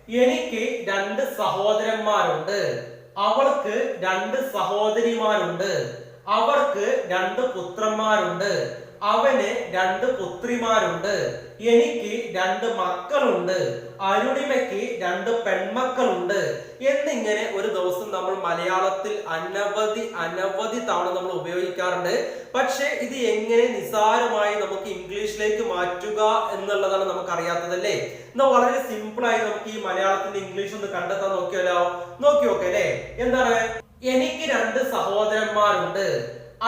എനിക്ക് രണ്ട് സഹോദരന്മാരുണ്ട്. അവൾക്ക് രണ്ട് സഹോദരിമാരുണ്ട്. അവർക്ക് രണ്ട് പുത്രന്മാരുണ്ട്. അവന് രണ്ട് പുത്രിമാരുണ്ട്. എനിക്ക് രണ്ട് മക്കളുണ്ട്. അരുണിമയ്ക്ക് രണ്ട് പെൺമക്കളുണ്ട്. എന്നിങ്ങനെ ഒരു ദിവസം നമ്മൾ മലയാളത്തിൽ അനവധി തവണ നമ്മൾ ഉപയോഗിക്കാറുണ്ട്. പക്ഷെ ഇത് എങ്ങനെ നിസ്സാരമായി നമുക്ക് ഇംഗ്ലീഷിലേക്ക് മാറ്റുക എന്നുള്ളതാണ് നമുക്ക് അറിയാത്തതല്ലേ. എന്നാൽ വളരെ സിമ്പിൾ ആയി നമുക്ക് ഈ മലയാളത്തിന്റെ ഇംഗ്ലീഷ് ഒന്ന് കണ്ടെത്താൻ നോക്കിയാലോ? നോക്കി നോക്കെ അല്ലെ. എന്താണ്? എനിക്ക് രണ്ട് സഹോദരന്മാരുണ്ട്.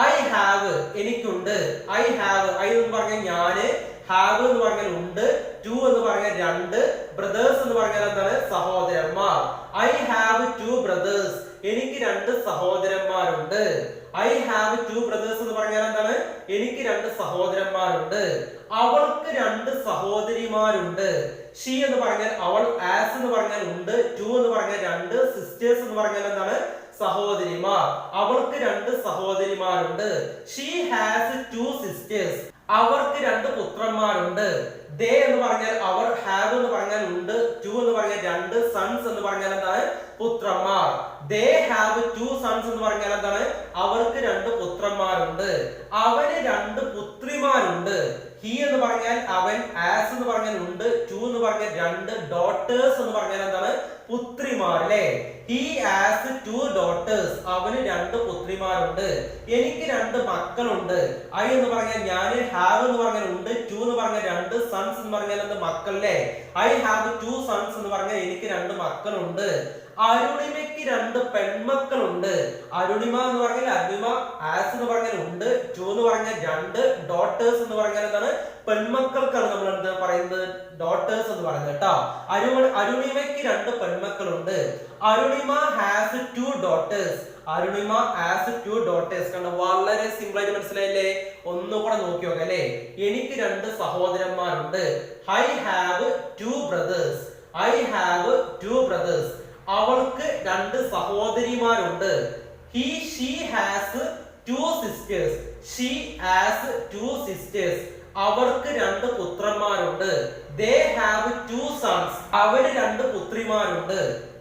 ഐ ഹാവ്, എനിക്കുണ്ട്. ഐ ഹാവ്, ഐ എന്ന് പറഞ്ഞാൽ ഞാന്, ഹാവ് എന്ന് പറഞ്ഞാൽ ഉണ്ട്, ടു എന്ന് പറഞ്ഞാൽ രണ്ട്, ബ്രദേഴ്സ് എന്ന് പറഞ്ഞാൽ എന്താണ്? സഹോദരന്മാർ. ഐ ഹാവ് ടു ബ്രദേഴ്സ്, എനിക്ക് രണ്ട് സഹോദരന്മാരുണ്ട്. ഐ ഹാവ് ടു ബ്രദേഴ്സ് എന്ന് പറഞ്ഞാൽ എന്താണ്? എനിക്ക് രണ്ട് സഹോദരന്മാരുണ്ട്. അവൾക്ക് രണ്ട് സഹോദരിമാരുണ്ട്. ഷീ എന്ന് പറഞ്ഞാൽ അവൾ, ആസ് എന്ന് പറഞ്ഞാൽ ഉണ്ട്, ടു എന്ന് പറഞ്ഞാൽ രണ്ട്, സിസ്റ്റേഴ്സ് എന്ന് പറഞ്ഞാൽ എന്താണ്? സഹോദരിമാർ. അവൾക്ക് രണ്ട് സഹോദരിമാരുണ്ട്. ഷീ ഹാസ് ടു സിസ്റ്റേഴ്സ്, അവർക്ക് രണ്ട് പുത്രന്മാരുണ്ട്. ദേ എന്ന് പറഞ്ഞാൽ അവർ, ഹാവ് എന്ന് പറഞ്ഞാൽ ഉണ്ട്, ടു എന്ന് പറഞ്ഞാൽ രണ്ട്, സൺസ് എന്ന് പറഞ്ഞാൽ എന്താണ്? പുത്രന്മാർ. ദേ ഹാവ് ടു സൺസ് എന്ന് പറഞ്ഞാൽ എന്താണ്? അവർക്ക് രണ്ട് പുത്രന്മാരുണ്ട്. അവന് രണ്ട് പുത്രിമാരുണ്ട്. ഹി എന്ന് പറഞ്ഞാൽ അവൻ, ആസ് എന്ന് പറഞ്ഞാൽ ഉണ്ട്, ടു എന്ന് പറഞ്ഞാൽ രണ്ട്, ഡോട്ടേഴ്സ് എന്ന് പറഞ്ഞാൽ എന്താണ്? പുത്രിമാർ അല്ലെ. ഹി ഹാസ് ടു ഡോട്ടേഴ്സ്, അവന് രണ്ട് പുത്രിമാരുണ്ട്. എനിക്ക് രണ്ട് മക്കളുണ്ട്. ഐ എന്ന് പറഞ്ഞാൽ ഞാന്, ഹാവ് എന്ന് പറഞ്ഞാൽ ഉണ്ട്, ടു എന്ന് പറഞ്ഞാൽ രണ്ട്, സൺസ് എന്ന് പറഞ്ഞാൽ എന്ത്? മക്കളല്ലേ. ഐ ഹാവ് ടു സൺസ് എന്ന് പറഞ്ഞാൽ എനിക്ക് രണ്ട് മക്കളുണ്ട്. അരുണിമയ്ക്ക് രണ്ട് പെൺമക്കളുണ്ട്. അരുണിമ എന്ന് പറഞ്ഞാൽ അരുണിമ, ആസ് എന്ന് പറഞ്ഞാൽ ഉണ്ട്, ടു എന്ന് പറഞ്ഞാൽ രണ്ട്, ഡോട്ടേഴ്സ് എന്ന് പറഞ്ഞാൽ എന്താണ്? പെൺമക്കൾക്കാണ് നമ്മൾ എന്ത് പറയുന്നത്? ഡോട്ടേഴ്സ് എന്ന് പറയുന്നത് കേട്ടോ. അരുണിമയ്ക്ക് രണ്ട് പെൺമക്കളുണ്ട്. Arunima has two daughters, Arunima has two daughters. കണ്ടോ, വളരെ സിമ്പിൾ ആയിട്ട് മനസ്സിലായില്ലേ? ഒന്നുകൂടെ നോക്കി നോക്കാം അല്ലെ. എനിക്ക് രണ്ട് സഹോദരന്മാരുണ്ട്. I have two brothers, I have two brothers. അവൾക്ക് രണ്ട് സഹോദരിമാരുണ്ട്. She has two sisters, she has two sisters. അവർക്ക് രണ്ട് പുത്രന്മാരുണ്ട്. ദേ ഹാവ് ടു സൺസ്, അവന് രണ്ട് പുത്രിമാരുണ്ട്.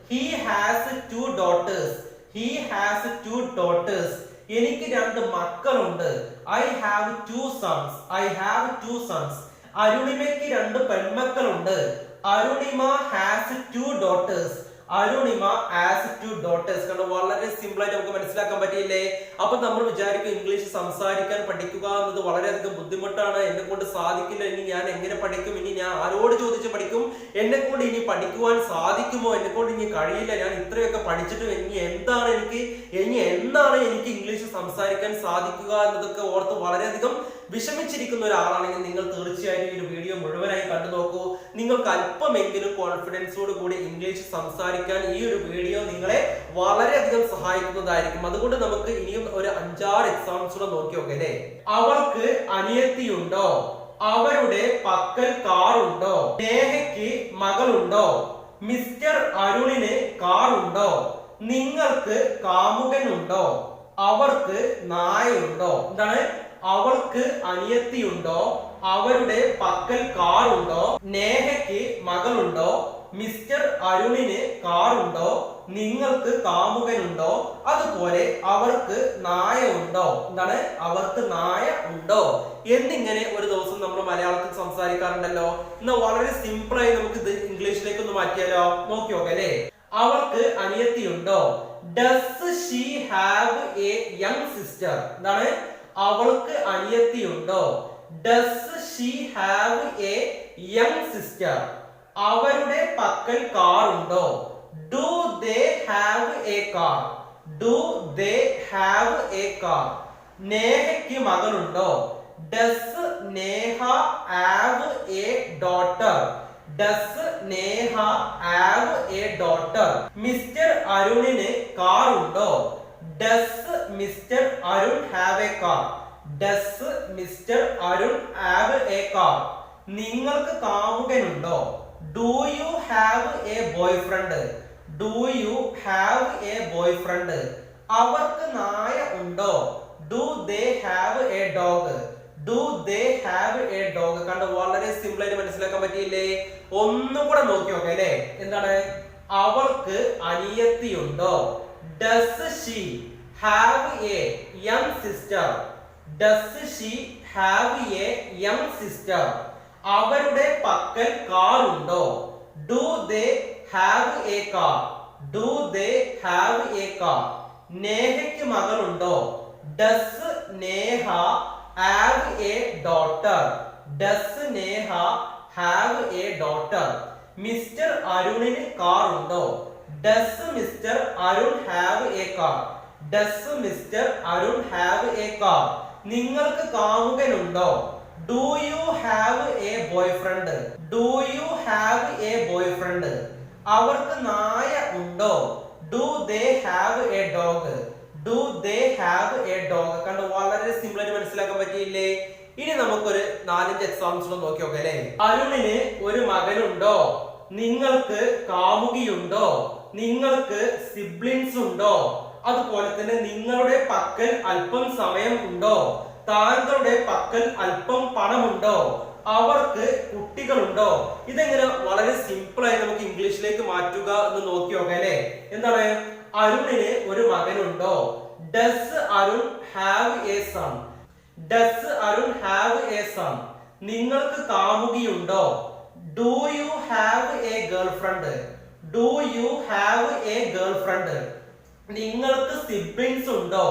He has two daughters, he has two daughters. എനിക്ക് രണ്ട് മക്കളുണ്ട്. I have two sons, I have two sons. അരുണിമയ്ക്ക് രണ്ട് പെൺമക്കളുണ്ട്. Arunima has two daughters, Arunima has two daughters. കണ്ടോ, വളരെ സിമ്പിൾ ആയിട്ട് നമുക്ക് മനസ്സിലാക്കാൻ പറ്റിയില്ലേ? അപ്പൊ നമ്മൾ വിചാരിക്കും ഇംഗ്ലീഷ് സംസാരിക്കാൻ പഠിക്കുക എന്നത് വളരെയധികം ബുദ്ധിമുട്ടാണ്, എന്നെ കൊണ്ട് സാധിക്കില്ല, ഇനി ഞാൻ എങ്ങനെ പഠിക്കും, ഇനി ഞാൻ ആരോട് ചോദിച്ച് പഠിക്കും, എന്നെ കൊണ്ട് ഇനി പഠിക്കുവാൻ സാധിക്കുമോ, എന്നെ കൊണ്ട് ഇനി കഴിയില്ല, ഞാൻ ഇത്രയൊക്കെ പഠിച്ചിട്ടും ഇനി എന്നാണ് എനിക്ക് ഇംഗ്ലീഷ് സംസാരിക്കാൻ സാധിക്കുക എന്നതൊക്കെ ഓർത്ത് വളരെയധികം വിഷമിച്ചിരിക്കുന്ന ഒരാളാണെങ്കിൽ നിങ്ങൾ തീർച്ചയായും ഈ ഒരു വീഡിയോ മുഴുവനായി കണ്ടു നോക്കൂ. നിങ്ങൾക്ക് അല്പമെങ്കിലും കോൺഫിഡൻസോട് കൂടി ഇംഗ്ലീഷ് സംസാരിക്കാൻ ഈ ഒരു വീഡിയോ നിങ്ങളെ വളരെയധികം സഹായിക്കുന്നതായിരിക്കും. അതുകൊണ്ട് നമുക്ക് ഇനിയും ഒരു 5-6 എക്സാംസ് കൂടെ നോക്കി നോക്കാം അല്ലേ. അവൾക്ക് അനിയത്തിയുണ്ടോ? അവരുടെ പക്കൽ കാറുണ്ടോ? നേഹയ്ക്ക് മകളുണ്ടോ? മിസ്റ്റർ അരുണിന് കാറുണ്ടോ? നിങ്ങൾക്ക് കാമുകനുണ്ടോ? അവർക്ക് നായുണ്ടോ? എന്താണ്? അവൾക്ക് അനിയത്തിയുണ്ടോ? അവരുടെ പക്കൽ കാറുണ്ടോ? നേഹയ്ക്ക് മകളുണ്ടോ? മിസ്റ്റർ അരുണിന് കാറുണ്ടോ? നിങ്ങൾക്ക് കാമുകനുണ്ടോ? അതുപോലെ അവർക്ക് നായ ഉണ്ടോ? എന്താണ്? അവർക്ക് നായ ഉണ്ടോ? എന്നിങ്ങനെ ഒരു ദിവസം നമ്മൾ മലയാളത്തിൽ സംസാരിക്കാറുണ്ടല്ലോ. എന്നാൽ വളരെ സിമ്പിൾ ആയി നമുക്ക് ഇത് ഇംഗ്ലീഷിലേക്ക് ഒന്ന് മാറ്റിയാലോ? നോക്കി നോക്കാം അല്ലെ. അവൾക്ക് അനിയത്തിയുണ്ടോ? Does she have a young sister? എന്താണ്? അവൾക്ക് അനിയത്തിയുണ്ടോ? Does she have a young sister? അവരുടെ പക്കൽ കാർ ഉണ്ടോ? Do they have a car? Do they have a car? നേഹയ്ക്ക് മകളുണ്ടോ? Does Neha have a daughter? Does Neha have a daughter? Mister അരുണിന് car ഉണ്ടോ? Does mister Arun have a car? Does mister Arun have a car? നിങ്ങൾക്ക് കാമുകനുണ്ടോ? Do you have a boy friend? Do you have a boy friend? അവർക്ക് നായ ഉണ്ടോ? Do they have A dog? Do they have A dog? കണ്ടോ, വളരെ simple ആയിട്ട് മനസ്സിലാക്കാൻ പറ്റിയില്ലേ? ഒന്നും കൂടെ നോക്കി നോക്കാം അല്ലേ. എന്താണ്? അവൾക്ക് അനിയത്തിയുണ്ടോ? Does she have a young sister? Does she have a young sister? അവരുടെ പക്കൽ കാർ ഉണ്ടോ? Do they have a car? Do they have a car? നേഹയ്ക്ക് മകളുണ്ടോ? Does Neha have a daughter? Does Neha have a daughter? Mister അരുണിന് car ഉണ്ടോ? Does mister Arun have a car? Does mister Arun have a car? നിങ്ങൾക്ക് കാമുകനുണ്ടോ? Do you have a boyfriend? Do you have a boyfriend? അവർക്ക് നായ ഉണ്ടോ? Do they have A dog? Do they have A dog? കണ്ടോ, വളരെ simple ആയിട്ട് മനസ്സിലാക്കാൻ പറ്റിയില്ലേ? ഇനി നമുക്കൊരു 4-5 എക്സാമ്പിൾസ് നോക്കി നോക്കാം അല്ലേ. അരുണിന് ഒരു മകനുണ്ടോ? നിങ്ങൾക്ക് കാമുകിയുണ്ടോ? നിങ്ങൾക്ക് സിബ്ലിങ്സ് ഉണ്ടോ? അതുപോലെ തന്നെ നിങ്ങളുടെ പക്കൽ അല്പം സമയം ഉണ്ടോ? താങ്കളുടെ പക്കൽ അല്പം പണമുണ്ടോ? അവർക്ക് കുട്ടികളുണ്ടോ? ഇതെങ്ങനെ വളരെ സിമ്പിൾ ആയി നമുക്ക് ഇംഗ്ലീഷിലേക്ക് മാറ്റുക എന്ന് നോക്കി നോക്കാം അല്ലേ. എന്താണ്? അരുണിന് ഒരു മകനുണ്ടോ? Does Arun have a son? Does Arun have a son? നിങ്ങൾക്ക് കാമുകിയുണ്ടോ? Do you have a girlfriend? Do you have a girlfriend? നിങ്ങൾക്ക് സിബ്ലിങ്സ് ഉണ്ടോ?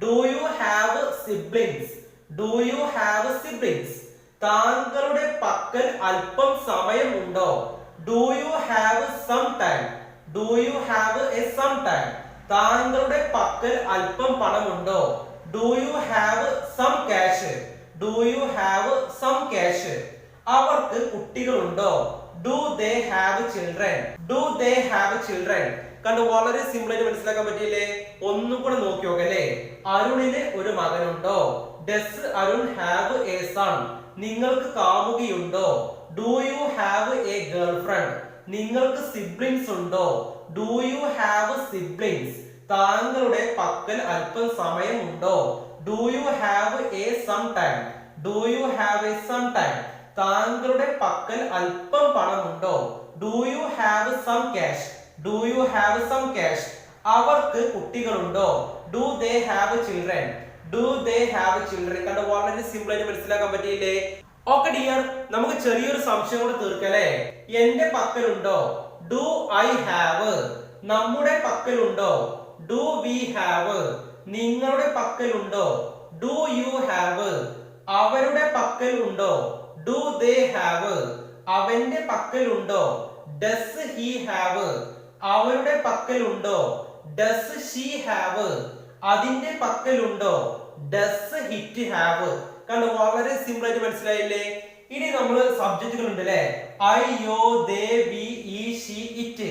Do you have siblings? Do you have siblings? താങ്കളുടെ പക്കൽ അല്പം സമയം ഉണ്ടോ? Do you have some time? Do you have a some time? താങ്കളുടെ പക്കൽ അല്പം പണമുണ്ടോ? Do you have some cash? Do you have some cash? അവർക്ക് കുട്ടികളുണ്ടോ? Do they have children? Do they have children? കണ്ടു, വളരെ സിമ്പിൾ ആയിട്ട് മനസ്സിലാക്കാൻ പറ്റിയില്ലേ? ഒന്നും കൂടെ നോക്കി നോക്കാം അല്ലേ. അരുണിന് ഒരു മകനുണ്ടോ? Does Arun have a son? നിങ്ങൾക്ക് കാമുകിയുണ്ടോ? Do you have a girlfriend? നിങ്ങൾക്ക് സിബ്ലിങ്സ് ഉണ്ടോ? Do you have siblings? താങ്കളുടെ പക്കൽ അല്പം സമയം ഉണ്ടോ? Do you have a some time? Do you have a some time? താങ്കളുടെ പക്കൽ അല്പം പണമുണ്ടോ? Do you have some cash? Do you have some cash? അവർക്ക് കുട്ടികളുണ്ടോ? Do they have children? Do they have children? കണ്ടോ, വളരെ സിമ്പിൾ ആയിട്ട് മനസ്സിലാക്കാൻ പറ്റിയില്ലേ? ഓക്കെ ഡിയർ, നമുക്ക് ചെറിയൊരു സംശയം കൂടെ തീർക്കല്ലേ. എന്റെ പക്കലുണ്ടോ? Do I have? നമ്മുടെ പക്കലുണ്ടോ? Do we have? നിങ്ങളുടെ പക്കലുണ്ടോ? Do you have? അവരുടെ പക്കൽ ഉണ്ടോ? Do they have? അവന്റെ പക്കലുണ്ടോ? Does he have? അവരുടെ പക്കലുണ്ടോ? Does she have? അതിന്റെ പക്കലുണ്ടോ? Does hit have? കണ്ടോ, വളരെ സിമ്പിൾ ആയിട്ട് മനസ്സിലായില്ലേ? ഇനി നമ്മൾ സബ്ജക്റ്റുകൾ ഉണ്ട് അല്ലെ. ഐ, യോ, ദേ, വി, ഈ, ഷീ, ഇറ്റ്.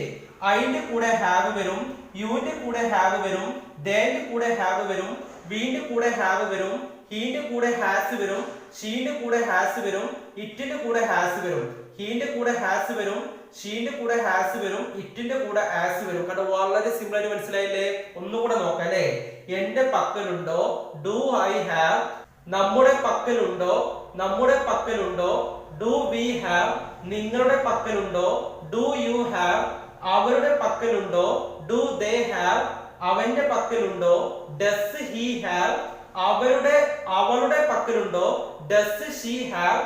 ഐന്റെ കൂടെ ഹാവ് വരും, യുവിന്റെ കൂടെ ഹാവ് വരും, ദേന്റെ കൂടെ ഹാവ് വരും, വിന്റെ കൂടെ ഹാവ് വരും, ഹീന്റെ കൂടെ ഹാസ് വരും, ഷീന്റെ കൂടെ ഹാസ് വരും, ഇറ്റിന്റെ കൂടെ ഹാസ് വരും, ഹീന്റെ കൂടെ ഹാസ് വരും, ഷീന്റെ കൂടെ ഹാസ് വരും, ഇറ്റിന്റെ കൂടെ ആസ് വരും. കണ്ടോ, വളരെ സിമ്പിൾ ആയിട്ട് മനസ്സിലായില്ലേ? ഒന്നുകൂടെ നോക്കാം അല്ലേ. എന്റെ പക്കലുണ്ടോ? Do I have? നമ്മുടെ പക്കലുണ്ടോ? നമ്മുടെ പക്കലുണ്ടോ? Do we have? നിങ്ങളുടെ പക്കലുണ്ടോ? Do you have? അവരുടെ പക്കലുണ്ടോ? Do they have? അവന്റെ പക്കലുണ്ടോ? Does he have? അവളുടെ പക്കലുണ്ടോ? Does she have?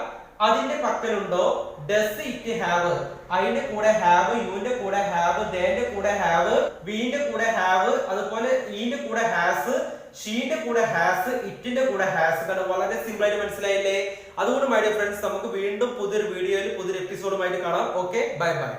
അതിന്റെ പക്കലുണ്ടോ? Does it have? അതിന്റെ കൂടെ ഹാവ്, യുവിന്റെ കൂടെ ഹാവ്, ദേന്റെ കൂടെ ഹാവ്, വിന്റെ കൂടെ ഹാവ്, അതുപോലെ ഈന്റെ കൂടെ ഹാസ്, ഷീന്റെ കൂടെ ഹാസ്, ഇറ്റിന്റെ കൂടെ ഹാസ്. കാരണം വളരെ സിമ്പിൾ ആയിട്ട് മനസ്സിലായില്ലേ? അതുകൊണ്ട് മൈ ഡിയർ ഫ്രണ്ട്സ്, നമുക്ക് വീണ്ടും പുതിയൊരു വീഡിയോയിൽ പുതിയൊരു എപ്പിസോഡുമായിട്ട് കാണാം. Okay, bye bye.